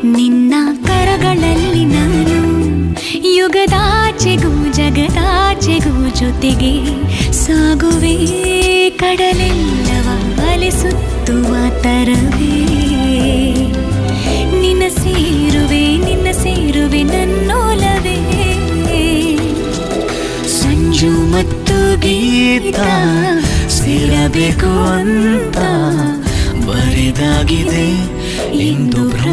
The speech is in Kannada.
ನಿನ್ನ ಕರಗಳಲ್ಲಿ ನಾನು ಯುಗದಾಚೆಗೂ ಜಗದಾಚೆಗೂ ಜೊತೆಗೆ ಸಾಗುವೆ. ಕಡಲೆಲ್ಲವ ಅಲೆಸುತ್ತುವ ತರವೇ ನಿನ್ನ ಸೇರುವೆ ನನ್ನೋಲವೇ. ಸಂಜು ಮತ್ತು ಗೀತ ಸೇರಬೇಕು ಅಂತ ಬರೆದಾಗಿದೆ ಇಂದು